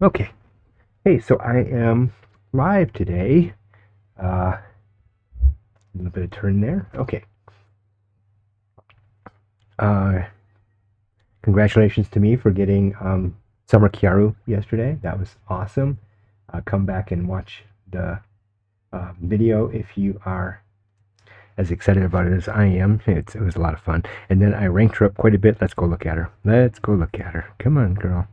Okay. Hey, so I am live today. A little bit of turn there. Okay. Uh, Congratulations to me for getting Summer Kiaru yesterday. That was awesome. Come back and watch the video if you are as excited about it as I am. It was a lot of fun. And then I ranked her up quite a bit. Let's go look at her. Let's go look at her. Come on, girl.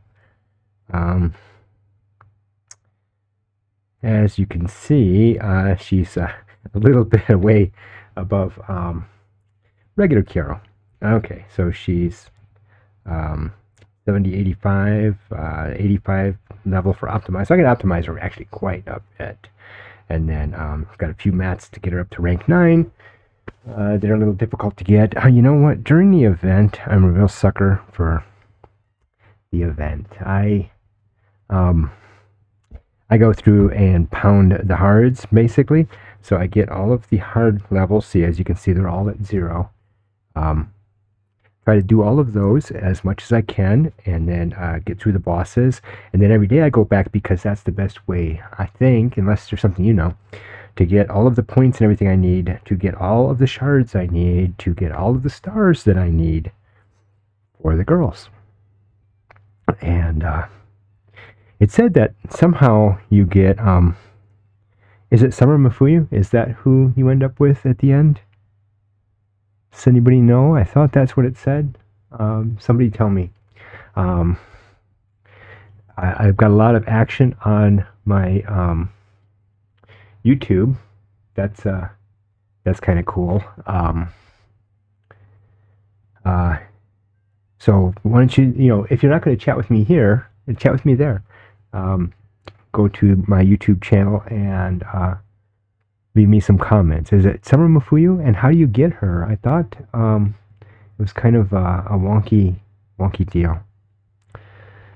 As you can see, she's a little bit away above regular Kiaru. Okay, so she's 70, 85, 85 level for optimize. So I can optimize her actually quite a bit. And then got a few mats to get her up to rank 9. They're a little difficult to get. You know what? During the event, I'm a real sucker for the event. I go through and pound the hards, basically. So I get all of the hard levels. See, as you can see, they're all at 0. Try to do all of those as much as I can, and then get through the bosses. And then every day I go back, because that's the best way, I think, unless there's something you know, to get all of the points and everything I need, to get all of the shards I need, to get all of the stars that I need for the girls. And it said that somehow you get, is it Summer Mafuyu? Is that who you end up with at the end? Does anybody know? I thought that's what it said. Somebody tell me. I've got a lot of action on my YouTube. That's kind of cool. So why don't you, if you're not going to chat with me here, chat with me there. Go to my YouTube channel and leave me some comments. Is it Summer Mafuyu? And how do you get her? I thought it was kind of a wonky deal.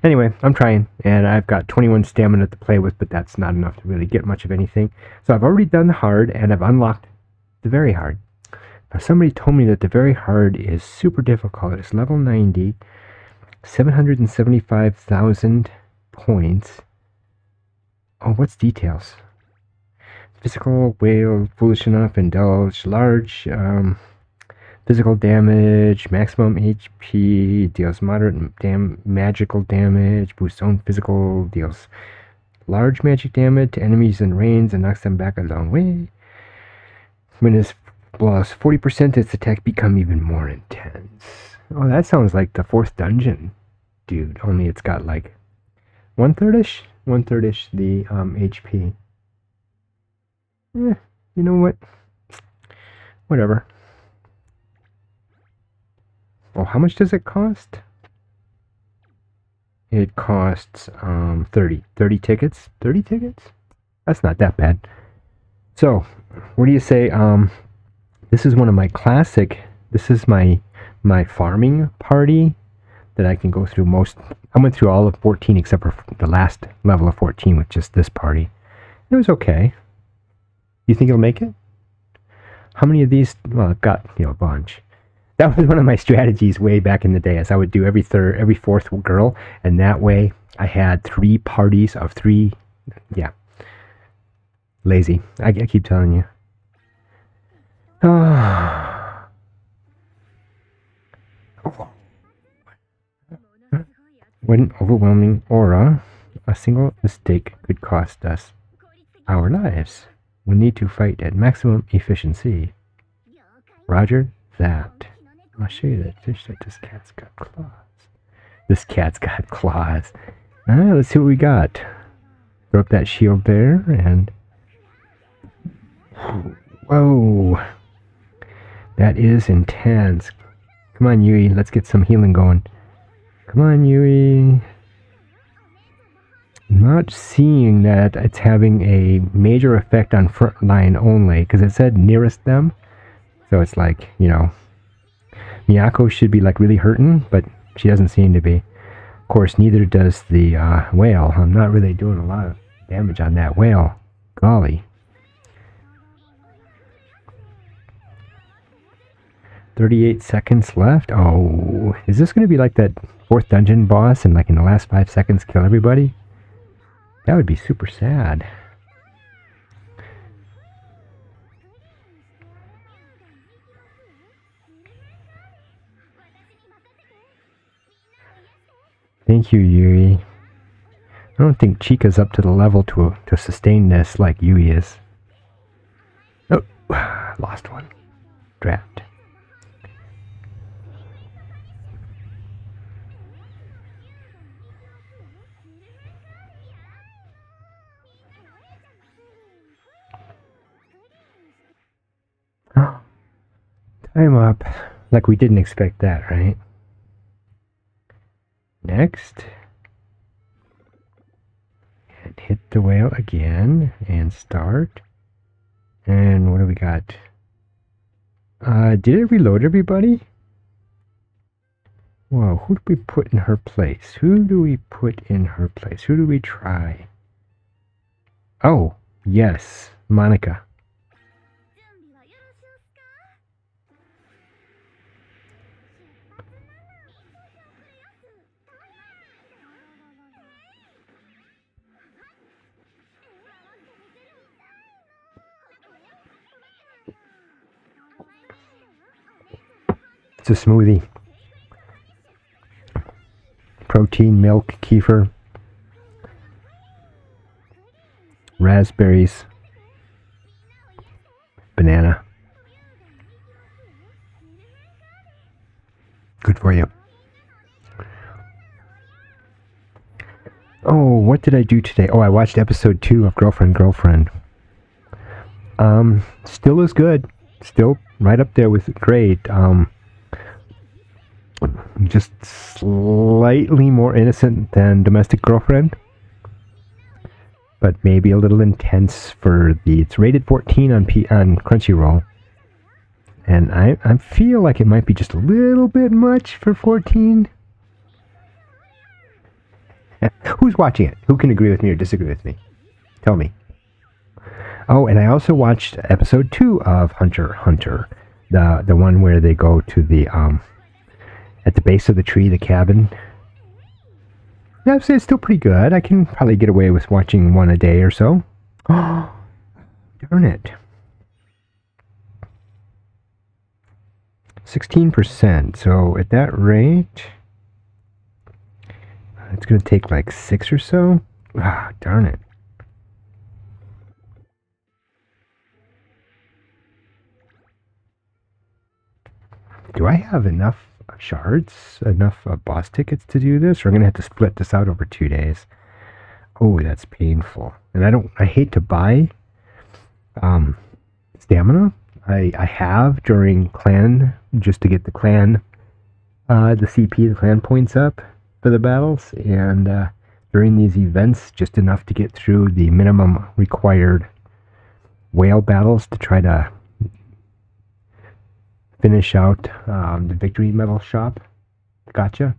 Anyway, I'm trying, and I've got 21 stamina to play with, but that's not enough to really get much of anything. So I've already done the hard, and I've unlocked the very hard. Now, somebody told me that the very hard is super difficult. It's level 90, 775,000 points. Oh, what's details? Physical whale, foolish enough, indulge, large, physical damage, maximum HP, deals moderate magical damage, boosts own physical, deals large magic damage to enemies in range and knocks them back a long way. When it's plus 40%, its attack become even more intense. Oh, that sounds like the 4th dungeon, dude. Only it's got like 1/3ish the HP. You know what? Whatever. Oh, how much does it cost? It costs 30 tickets. 30 tickets? That's not that bad. So, what do you say? This is one of my classic. This is my farming party that I can go through most. I went through all of 14 except for the last level of 14 with just this party. It was okay. You think it'll make it? How many of these? Well, I've got, a bunch. That was one of my strategies way back in the day, as I would do every 4th girl, and that way I had 3 parties of 3. Yeah. Lazy. I keep telling you. When overwhelming aura, a single mistake could cost us our lives. We need to fight at maximum efficiency. Roger that. I'll show you that fish that this cat's got claws. This cat's got claws. Alright, let's see what we got. Throw up that shield there, and... Whoa! That is intense. Come on, Yui, let's get some healing going. Come on, Yui. Not seeing that it's having a major effect on front line only, because it said nearest them. So it's like, Miyako should be like really hurting, but she doesn't seem to be. Of course, neither does the whale. I'm not really doing a lot of damage on that whale. Golly. 38 seconds left. Oh, is this going to be like that 4th dungeon boss and like in the last 5 seconds kill everybody? That would be super sad. Thank you, Yuri. I don't think Chica's up to the level to sustain this like Yui is. Oh, lost one. Draft. Time up. Like we didn't expect that, right? Next. And hit the whale again and start. And what do we got? Did it reload everybody? Whoa, who do we put in her place? Who do we put in her place? Who do we try? Oh, yes, Monica. It's a smoothie. Protein, milk, kefir, raspberries, banana. Good for you. Oh, what did I do today? Oh, I watched episode 2 of Girlfriend. Still is good. Still right up there with great. Just slightly more innocent than Domestic Girlfriend, but maybe a little intense for the. It's rated 14 on Crunchyroll, and I feel like it might be just a little bit much for 14. Who's watching it? Who can agree with me or disagree with me? Tell me. Oh, and I also watched episode 2 of Hunter x Hunter, the one where they go to the at the base of the tree, the cabin. I'd say it's still pretty good. I can probably get away with watching one a day or so. Oh, darn it. 16%. So at that rate, it's going to take like 6 or so. Ah, darn it. Do I have enough shards, enough boss tickets to do this? Or I'm going to have to split this out over 2 days. Oh, that's painful. And I hate to buy stamina. I have during clan, just to get the clan, the CP, the clan points up for the battles. And during these events, just enough to get through the minimum required whale battles to try to finish out the victory medal shop. Gotcha.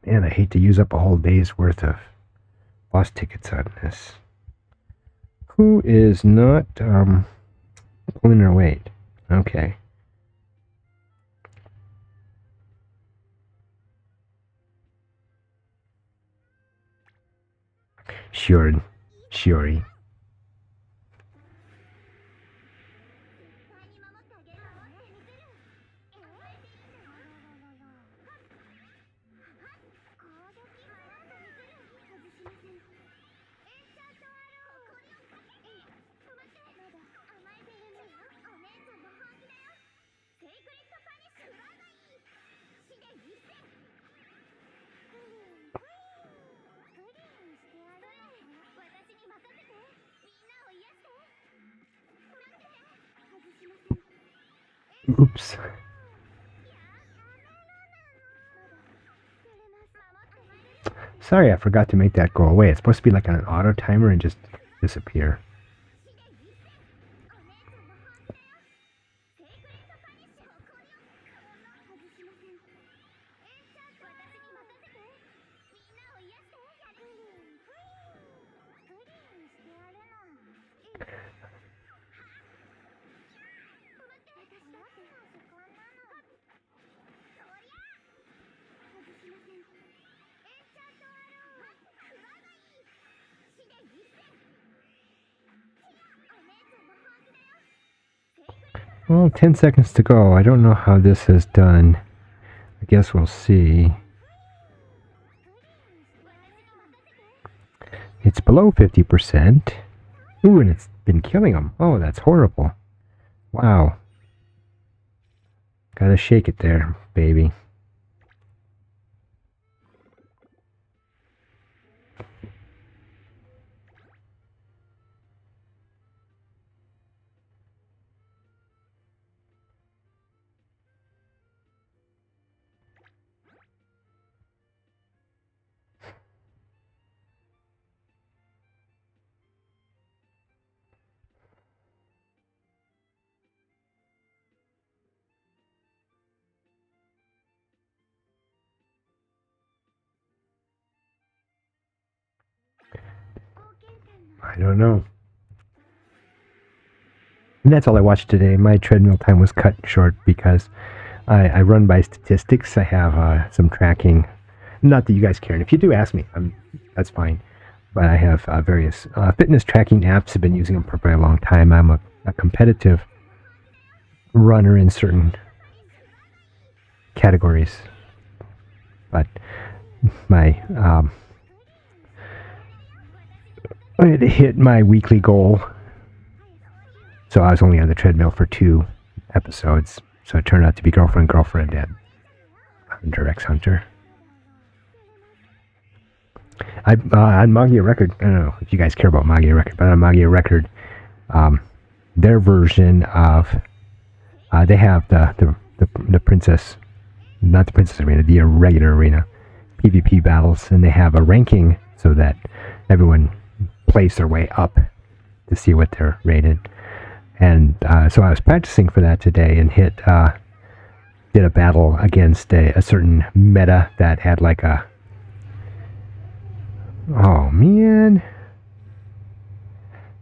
Man, I hate to use up a whole day's worth of boss tickets on this. Who is not pulling their weight? Okay. Shiori. Oops. Sorry, I forgot to make that go away. It's supposed to be like on an auto timer and just disappear. Well, 10 seconds to go. I don't know how this is done. I guess we'll see. It's below 50%. Ooh, and it's been killing them. Oh, that's horrible. Wow. Gotta shake it there, baby. I don't know. And that's all I watched today. My treadmill time was cut short because I run by statistics. I have some tracking. Not that you guys care. And if you do ask me, that's fine. But I have various fitness tracking apps. I've been using them for a very long time. I'm a competitive runner in certain categories. But my I had to hit my weekly goal. So I was only on the treadmill for 2 episodes. So it turned out to be girlfriend and Hunter x Hunter. On Magia Record, I don't know if you guys care about Magia Record, but on Magia Record, their version of they have the princess, not the princess arena, the regular arena PvP battles, and they have a ranking so that everyone plays their way up to see what they're rated. And so I was practicing for that today and did a battle against a certain meta that had like a, oh man,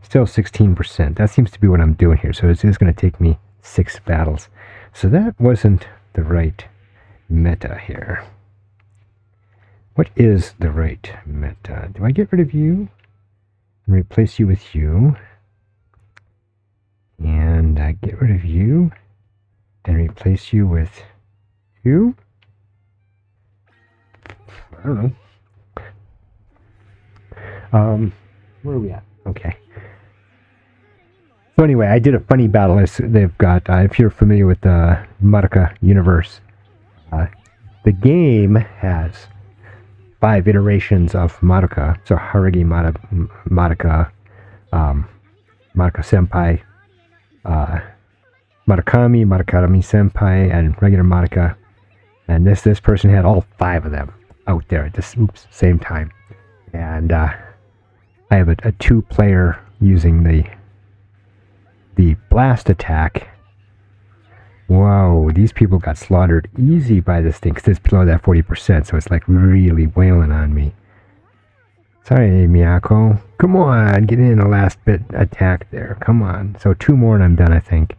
still 16%. That seems to be what I'm doing here. So it's just going to take me 6 battles. So that wasn't the right meta here. What is the right meta? Do I get rid of you and replace you with you? And I get rid of you and replace you with you? I don't know. Where are we at? Okay. So anyway, I did a funny battle. They've got, if you're familiar with the Madoka universe, the game has 5 iterations of Madoka. So Harugi Madoka, Madoka Senpai, Madoka Senpai, and regular Madoka. And this person had all 5 of them out there at the same time. And I have a 2-player using the blast attack. Whoa, these people got slaughtered easy by this thing because it's below that 40%, so it's like really wailing on me. Sorry, Miyako. Come on, get in a last bit attack there. Come on. So 2 more and I'm done, I think.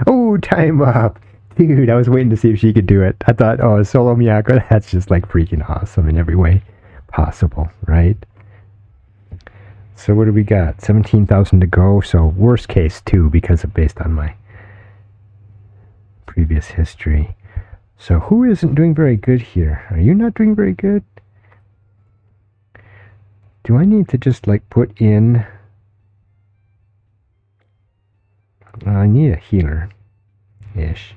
Oh, time up. Dude, I was waiting to see if she could do it. I thought, oh, solo Miyako, that's just like freaking awesome in every way possible, right? So what do we got? 17,000 to go. So worst case 2 because of based on my previous history. So who isn't doing very good here? Are you not doing very good? Do I need to just like put in... I need a healer-ish.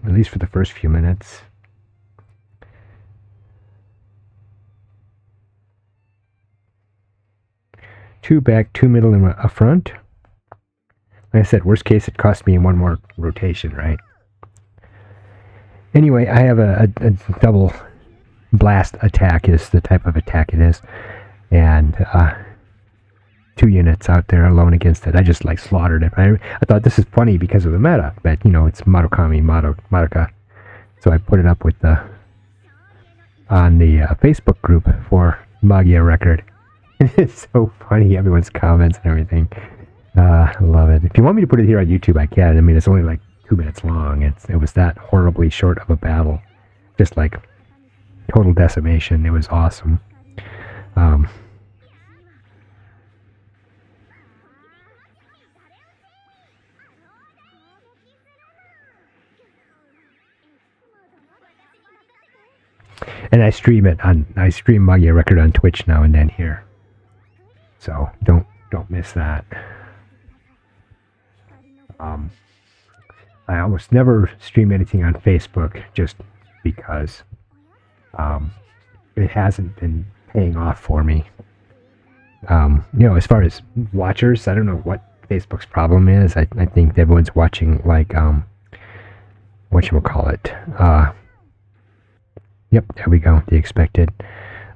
At least for the first few minutes. Two back, 2 middle, and a front. Like I said, worst case, it cost me 1 more rotation, right? Anyway, I have a double blast attack is the type of attack it is. And 2 units out there alone against it. I just like slaughtered it. I thought this is funny because of the meta, but you know, it's Madoka. So I put it up with on the Facebook group for Magia Record. It's so funny, everyone's comments and everything. I love it. If you want me to put it here on YouTube, I can. I mean, it's only like 2 minutes long. It was that horribly short of a battle. Just like total decimation. It was awesome. And I stream Magia Record on Twitch now and then here. So don't miss that. I almost never stream anything on Facebook just because it hasn't been paying off for me. As far as watchers, I don't know what Facebook's problem is. I think everyone's watching like whatchamacallit. Yep, there we go. The expected.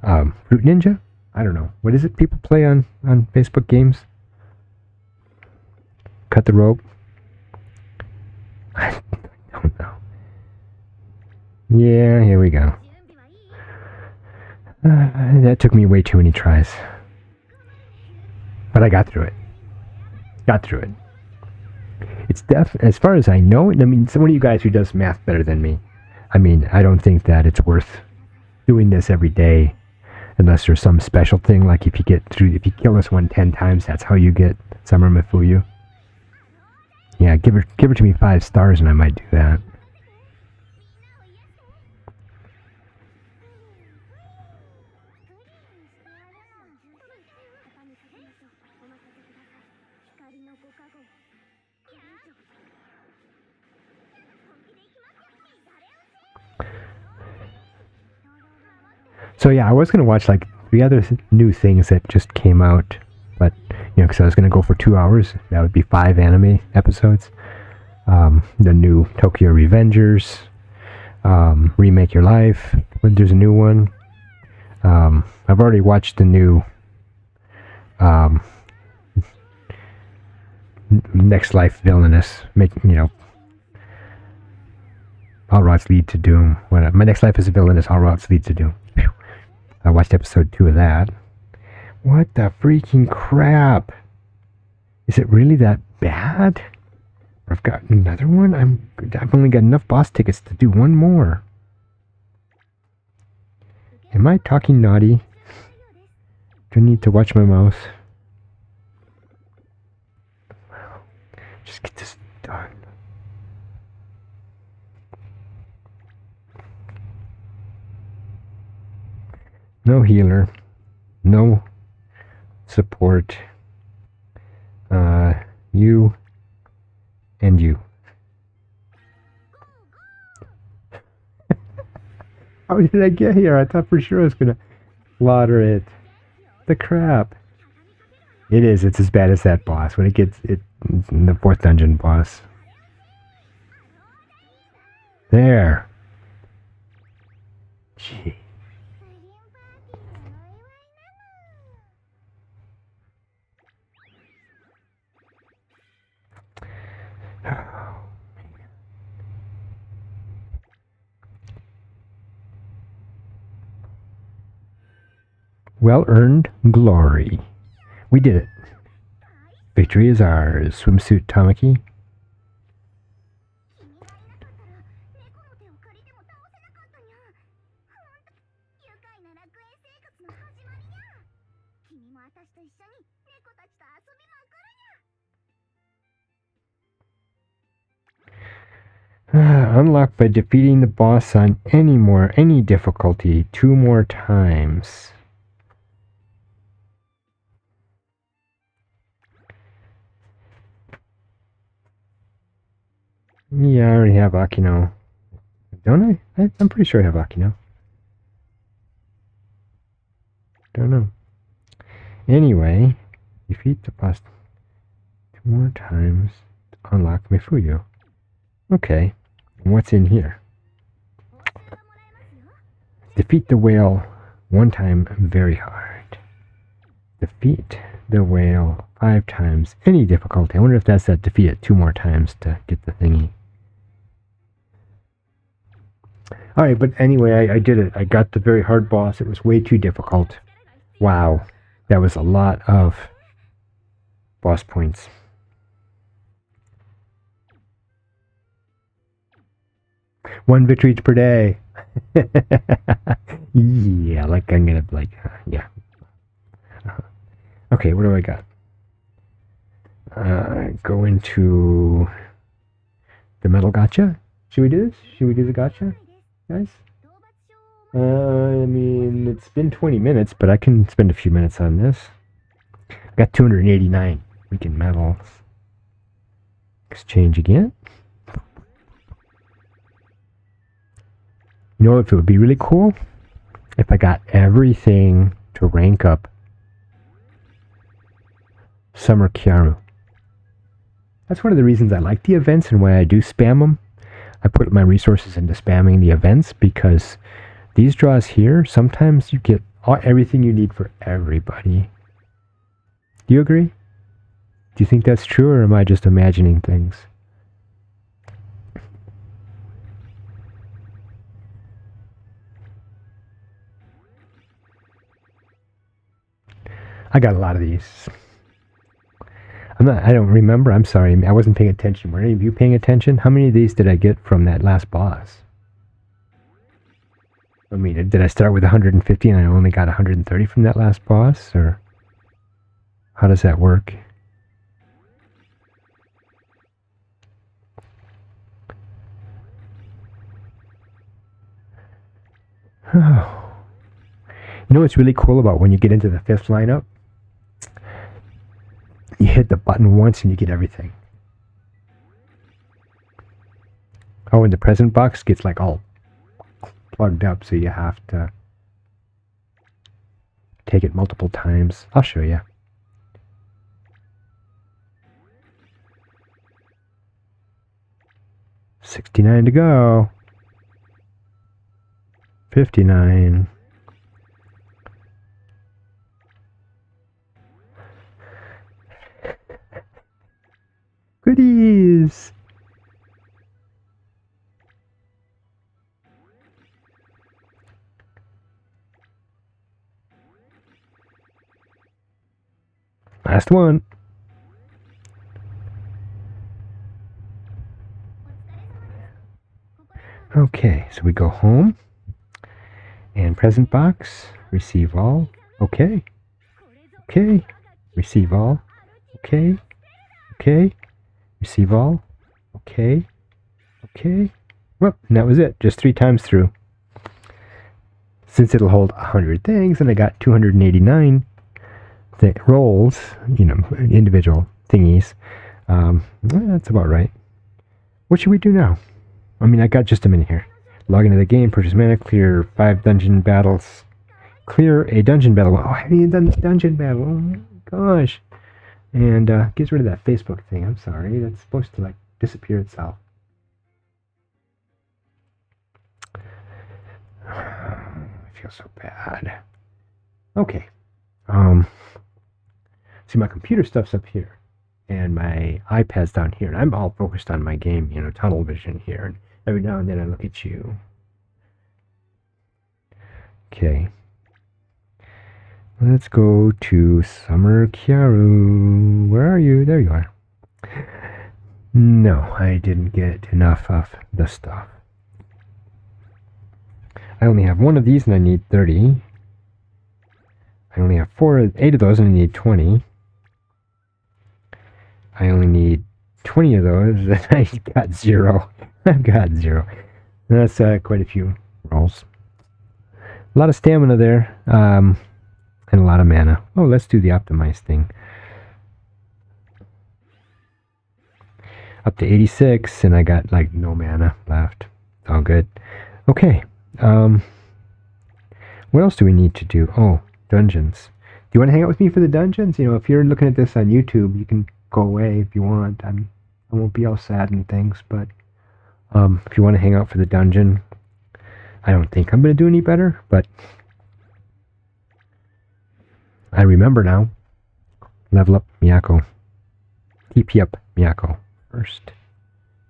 Fruit Ninja? I don't know. What is it people play on Facebook games? Cut the rope? I don't know. Yeah, here we go. That took me way too many tries. But I got through it. It's as far as I know, I mean, some of you guys who does math better than me, I mean, I don't think that it's worth doing this every day unless there's some special thing, like if you kill this one 10 times, that's how you get Summer Mifuyu. Yeah, give her to me 5 stars and I might do that. So yeah, I was going to watch like 3 other new things that just came out, but because I was going to go for 2 hours, that would be 5 anime episodes. The new Tokyo Revengers, Remake Your Life, there's a new one. I've already watched the new Next Life Villainous, All Routes Lead to Doom. My Next Life is a Villainous, All Routes Lead to Doom. I watched episode 2 of that. What the freaking crap? Is it really that bad? I've got another one? I've only got enough boss tickets to do one more. Am I talking naughty? Do I need to watch my mouse? Just get this done. No healer. No support. You and you. How did I get here? I thought for sure I was gonna slaughter it. The crap. It is. It's as bad as that boss. When it gets in the 4th dungeon boss. There. Gee. Well-earned glory. We did it. Victory is ours. Swimsuit Tamaki. Unlocked by defeating the boss on any difficulty 2 more times. Yeah, I already have Akino. Don't I? I'm pretty sure I have Akino. Don't know. Anyway, defeat the boss 2 more times to unlock Mifuyu. Okay, what's in here? Defeat the whale 1 time very hard. Defeat the whale 5 times any difficulty. I wonder if that's that defeat it 2 more times to get the thingy. Alright, but anyway, I did it. I got the very hard boss. It was way too difficult. Wow, that was a lot of boss points. 1 victory per day. Yeah, like I'm gonna like yeah. Okay, what do I got? Go into the metal gacha. Should we do this? Should we do the gacha, guys? I mean, it's been 20 minutes, but I can spend a few minutes on this. I got 289 freaking medals. Exchange again. You know, if it would be really cool if I got everything to rank up Summer Kyaru. That's one of the reasons I like the events and why I do spam them. I put my resources into spamming the events because these draws here, sometimes you get everything you need for everybody. Do you agree? Do you think that's true, or am I just imagining things? I got a lot of these. I don't remember. I'm sorry. I wasn't paying attention. Were any of you paying attention? How many of these did I get from that last boss? I mean, did I start with 150 and I only got 130 from that last boss? Or how does that work? Oh. You know what's really cool about when you get into the 5th lineup? You hit the button once and you get everything. Oh, and the present box gets like all plugged up, so you have to take it multiple times. I'll show you. $69 to go. 59. Goodies! Last one. Okay, so we go home. And present box. Receive all. Okay. Okay. Receive all. Okay. Okay. Receive all. Okay. Okay. Well, and that was it. Just 3 times through. Since it'll hold 100 things, and I got 289 rolls, you know, individual thingies. That's about right. What should we do now? I mean, I got just a minute here. Log into the game, purchase mana, clear 5 dungeon battles. Clear a dungeon battle. Oh, I haven't even done the dungeon battle. Oh my gosh. And gets rid of that Facebook thing. I'm sorry. That's supposed to like disappear itself. I feel so bad. Okay. See, my computer stuff's up here, and my iPad's down here, and I'm all focused on my game, you know, tunnel vision here, and every now and then I look at you. Okay. Let's go to Summer Kyaru. Where are you? There you are. No, I didn't get enough of the stuff. I only have 1 of these and I need 30. I only have 8 of those and I need 20. I only need 20 of those and I got 0. I've got 0. That's quite a few rolls. A lot of stamina there. And a lot of mana. Oh, let's do the optimized thing. Up to 86, and I got like no mana left. All good. Okay. What else do we need to do? Oh, dungeons. Do you want to hang out with me for the dungeons? You know, if you're looking at this on YouTube, you can go away if you want. I won't be all sad and things, but if you want to hang out for the dungeon, I don't think I'm going to do any better, but I remember now. Level up Miyako. TP up Miyako first.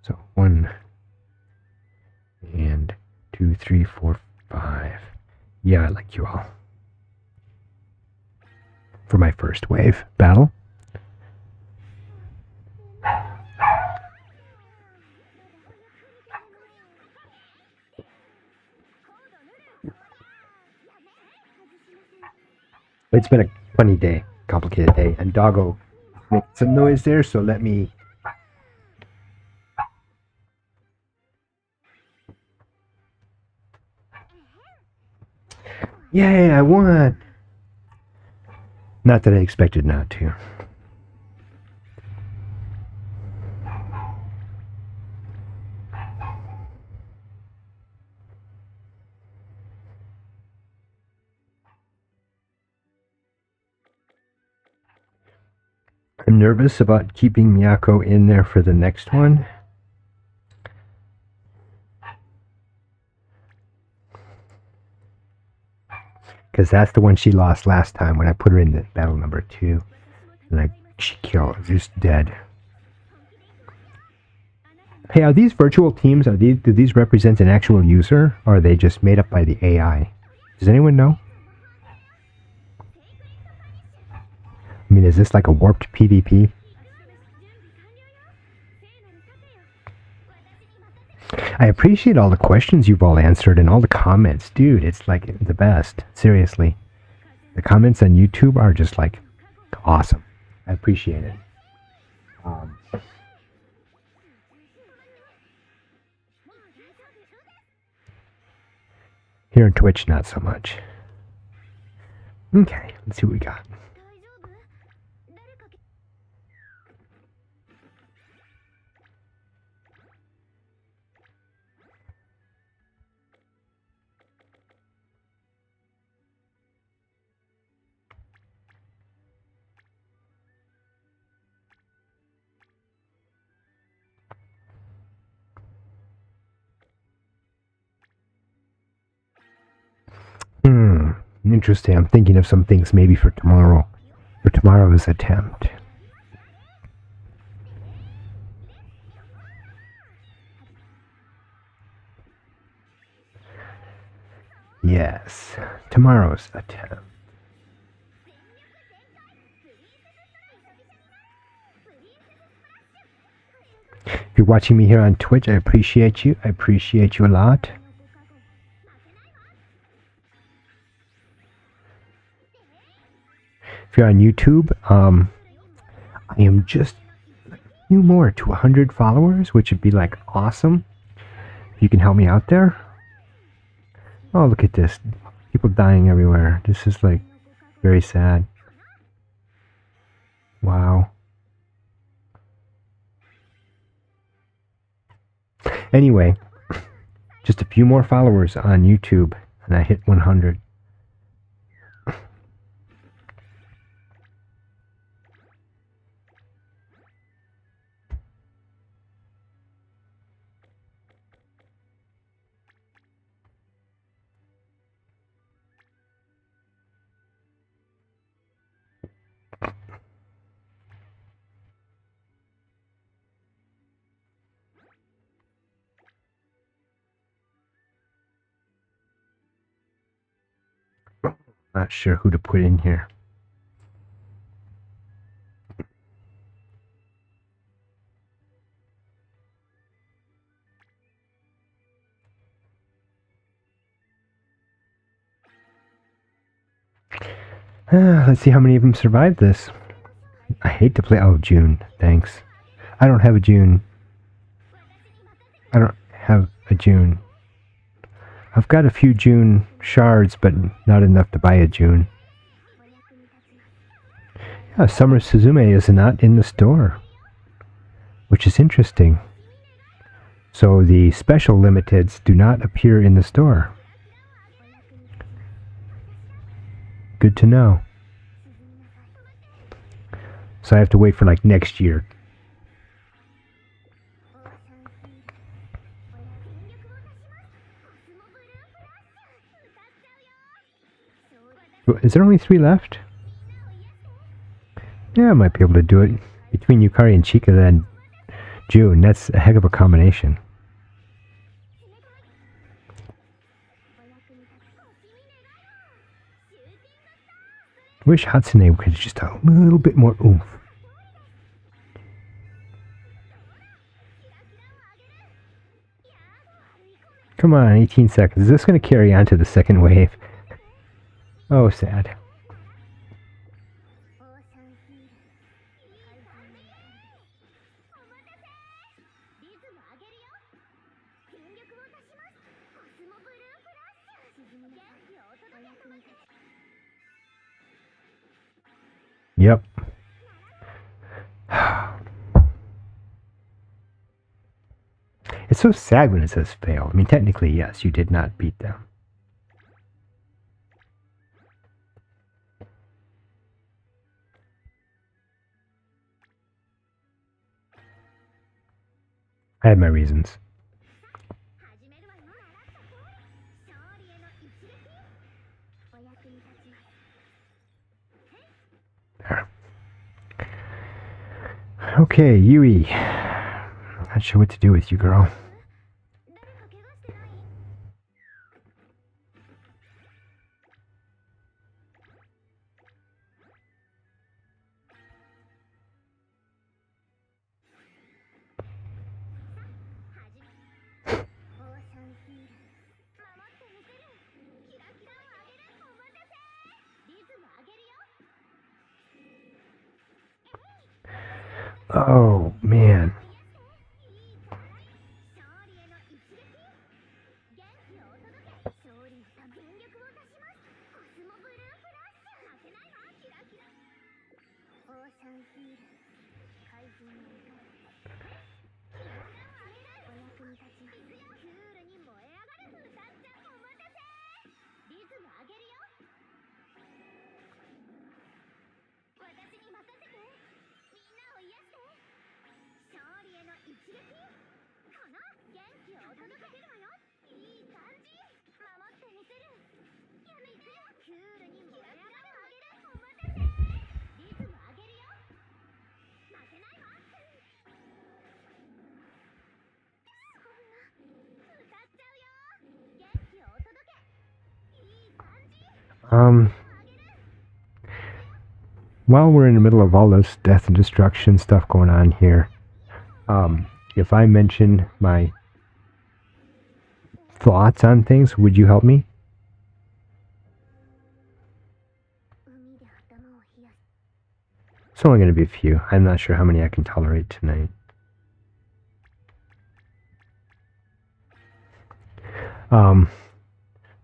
So 1 and 2, 3, 4, 5. Yeah, I like you all. For my first wave battle. It's been a funny day, complicated day, and Doggo made some noise there, so let me... Yay, I won! Not that I expected not to. I'm nervous about keeping Miyako in there for the next one. Because that's the one she lost last time when I put her in the battle number 2. And she killed, just dead. Hey, are these virtual teams, do these represent an actual user? Or are they just made up by the AI? Does anyone know? I mean, is this like a warped PvP? I appreciate all the questions you've all answered and all the comments. Dude, it's like the best. Seriously. The comments on YouTube are just like awesome. I appreciate it. Here on Twitch, not so much. Okay, let's see what we got. Interesting. I'm thinking of some things maybe for tomorrow. For tomorrow's attempt. Yes. Tomorrow's attempt. If you're watching me here on Twitch, I appreciate you. I appreciate you a lot. If you're on YouTube, I am just a few more to 100 followers, which would be like awesome. If you can help me out there. Oh, look at this. People dying everywhere. This is like very sad. Wow. Anyway, just a few more followers on YouTube and I hit 100. Not sure who to put in here. Let's see how many of them survived this. I hate to play... Oh, June. Thanks. I don't have a June. I don't have a June. I've got a few June shards, but not enough to buy a June. Yeah, Summer Suzume is not in the store, which is interesting. So the special limiteds do not appear in the store. Good to know. So I have to wait for like next year. Is there only 3 left? Yeah, I might be able to do it. Between Yukari and Chika and June, that's a heck of a combination. Wish Hatsune could just a little bit more oomph. Come on, 18 seconds. Is this going to carry on to the second wave? Oh, sad. Yep. It's so sad when it says fail. I mean, technically, yes, you did not beat them. I had my reasons. There. Okay, Yui. Not sure what to do with you, girl. Oh, man. While we're in the middle of all this death and destruction stuff going on here, if I mention my thoughts on things, would you help me? It's only going to be a few. I'm not sure how many I can tolerate tonight.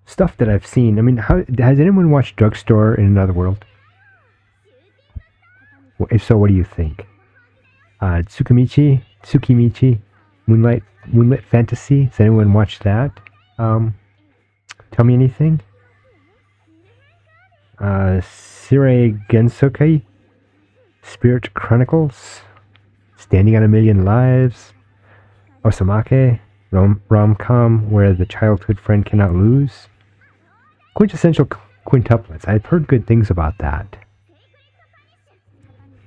Stuff that I've seen. I mean, has anyone watched Drugstore in Another World? Well, if so, what do you think? Tsukimichi, Moonlit Fantasy. Has anyone watched that? Tell me anything. Sirei Gensokai, Spirit Chronicles, Standing on a Million Lives, Osamake, rom-com where the childhood friend cannot lose. Quintessential quintuplets. I've heard good things about that.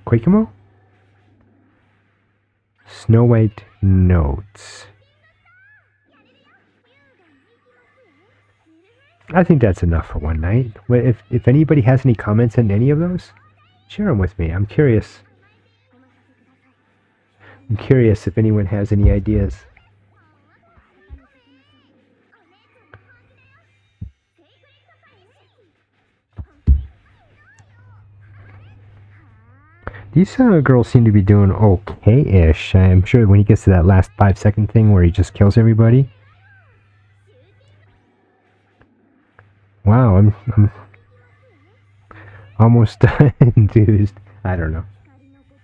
Quakemo? Snow White Notes. I think that's enough for one night. If anybody has any comments on any of those, share them with me. I'm curious. I'm curious if anyone has any ideas. These girls seem to be doing okay-ish. I'm sure when he gets to that last 5-second thing where he just kills everybody. Wow, I'm almost enthused. I don't know.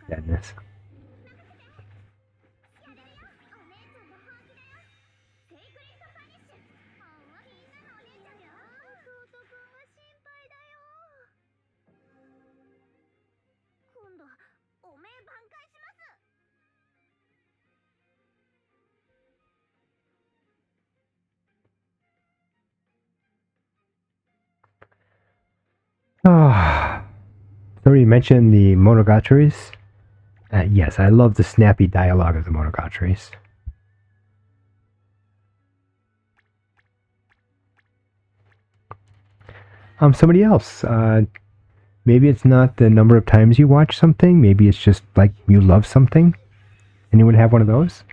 Sadness. Somebody mentioned the Monogatari's. Yes, I love the snappy dialogue of the Monogatari's. Somebody else. Maybe it's not the number of times you watch something. Maybe it's just like you love something. Anyone have one of those?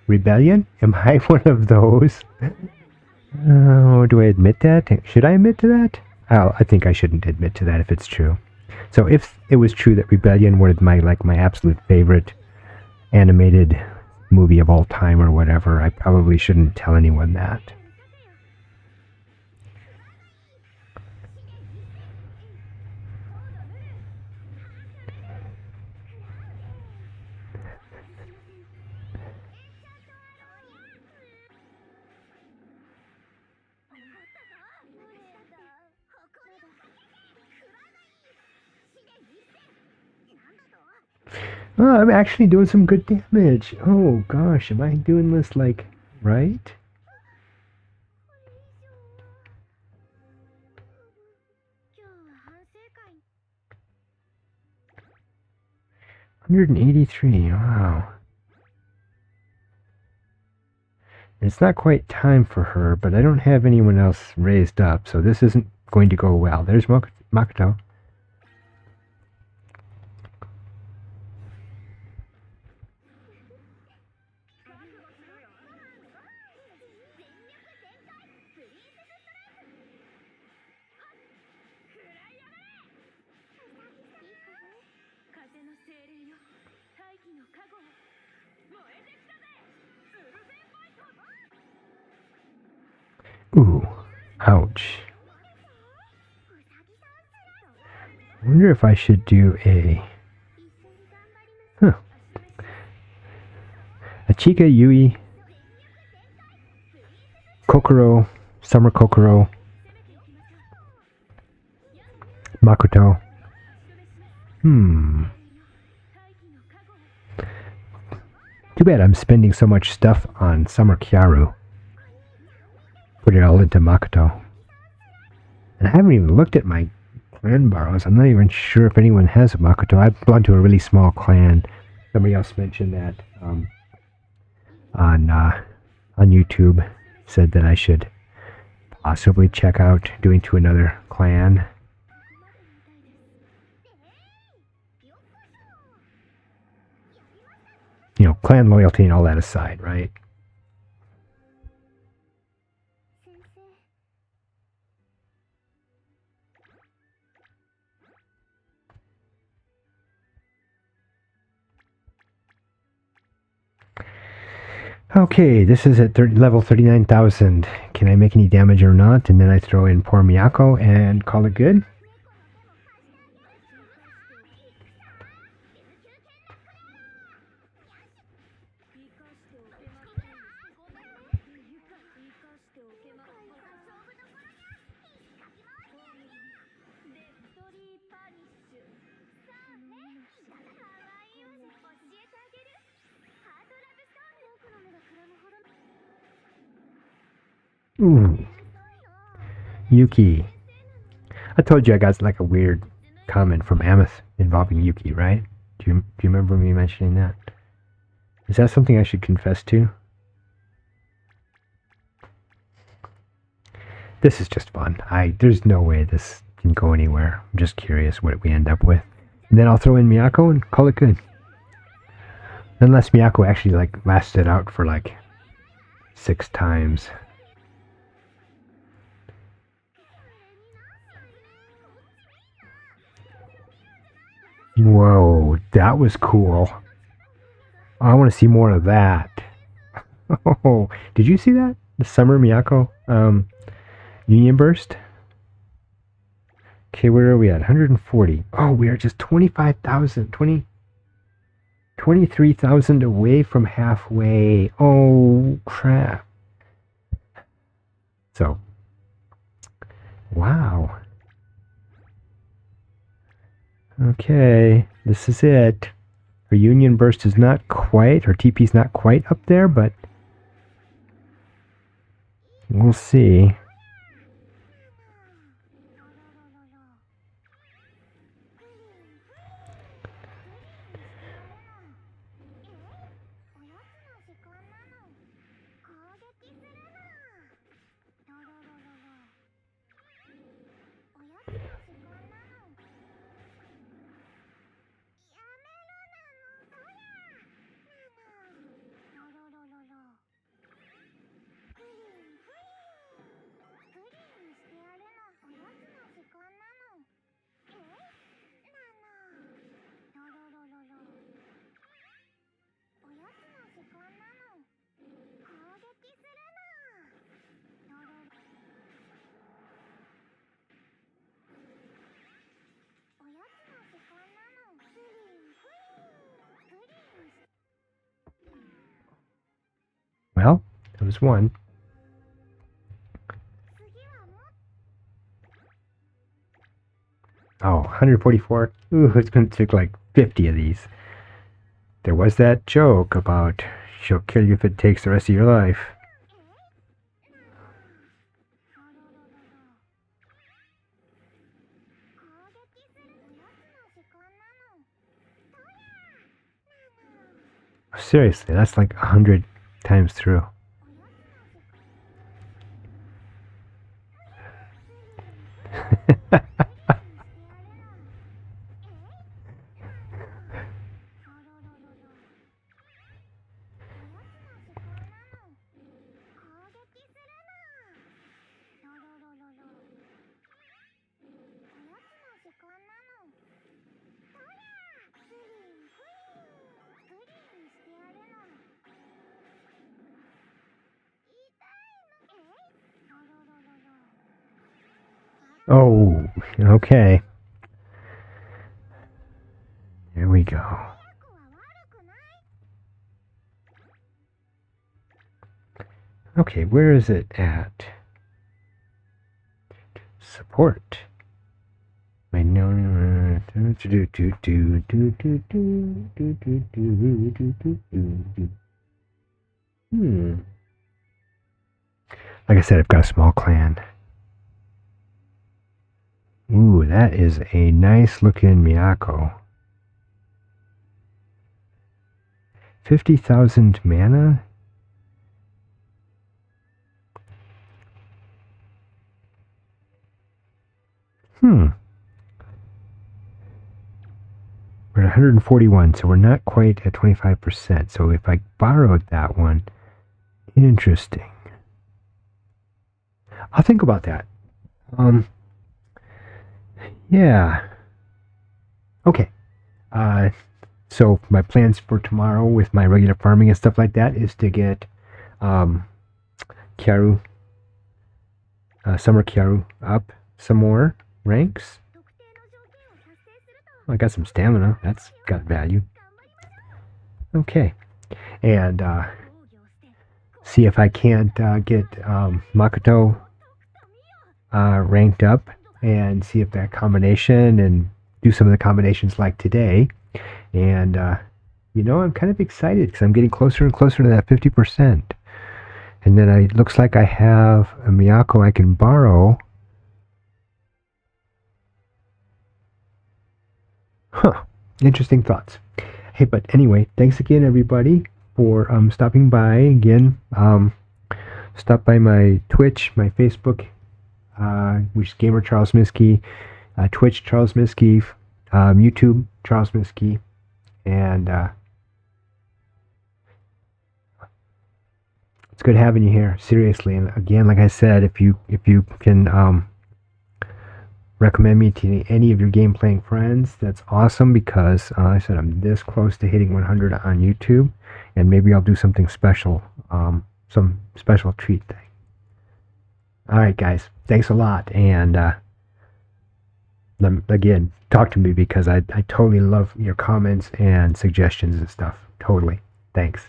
Rebellion? Am I one of those? Do I admit that? Should I admit to that? I think I shouldn't admit to that if it's true. So if it was true that Rebellion were my absolute favorite animated movie of all time or whatever, I probably shouldn't tell anyone that. Oh, I'm actually doing some good damage. Oh gosh, am I doing this like right? $183. Wow. It's not quite time for her, but I don't have anyone else raised up, so this isn't going to go well. There's Makoto. Ooh, ouch. I wonder if I should do a Chika Yui Kokoro, Summer Kokoro, Makoto. Too bad I'm spending so much stuff on Summer Kyaru. Put it all into Makoto. And I haven't even looked at my clan borrows. I'm not even sure if anyone has a Makoto. I belong to a really small clan. Somebody else mentioned that on YouTube. Said that I should possibly check out doing to another clan. You know, clan loyalty and all that aside, right? Okay, this is at level 39,000. Can I make any damage or not? And then I throw in poor Miyako and call it good. Ooh. Yuki. I told you I got like a weird comment from Ameth involving Yuki, right? Do you remember me mentioning that? Is that something I should confess to? This is just fun. There's no way this can go anywhere. I'm just curious what we end up with. And then I'll throw in Miyako and call it good. Unless Miyako actually like lasted out for like 6 times. Whoa, that was cool. I want to see more of that. Oh, did you see that? The Summer Miyako Union Burst? Okay, where are we at? 140. Oh, we are just 25,000. 23,000 away from halfway. Oh, crap. So, wow. Okay, this is it. Her Union Burst is not quite, her TP's not quite up there, but we'll see. Well, that was one. Oh, 144. Ooh, it's going to take like 50 of these. There was that joke about she'll kill you if it takes the rest of your life. Seriously, that's like 100 times through. Oh, okay. There we go. Okay, where is it at? Support. Like I said, I've got a small clan. Ooh, that is a nice looking Miyako. 50,000 mana? We're at 141, so we're not quite at 25%. So if I borrowed that one, interesting. I'll think about that. Yeah. Okay. So my plans for tomorrow with my regular farming and stuff like that is to get Kyaru, Summer Kyaru up some more ranks. I got some stamina. That's got value. Okay. And see if I can't get Makoto ranked up and see if that combination and do some of the combinations like today. And, you know, I'm kind of excited because I'm getting closer and closer to that 50%. And then it looks like I have a Miyako I can borrow. Huh. Interesting thoughts. Hey, but anyway, thanks again, everybody, for stopping by. Again, stop by my Twitch, my Facebook, which is Gamer Charles Miskey, Twitch Charles Miskey, YouTube Charles Miskey, and it's good having you here. Seriously, and again, like I said, if you can recommend me to any of your game playing friends, that's awesome, because I said I'm this close to hitting 100 on YouTube, and maybe I'll do something special, some special treat thing. All right, guys, thanks a lot, and again, talk to me, because I totally love your comments and suggestions and stuff. Totally. Thanks.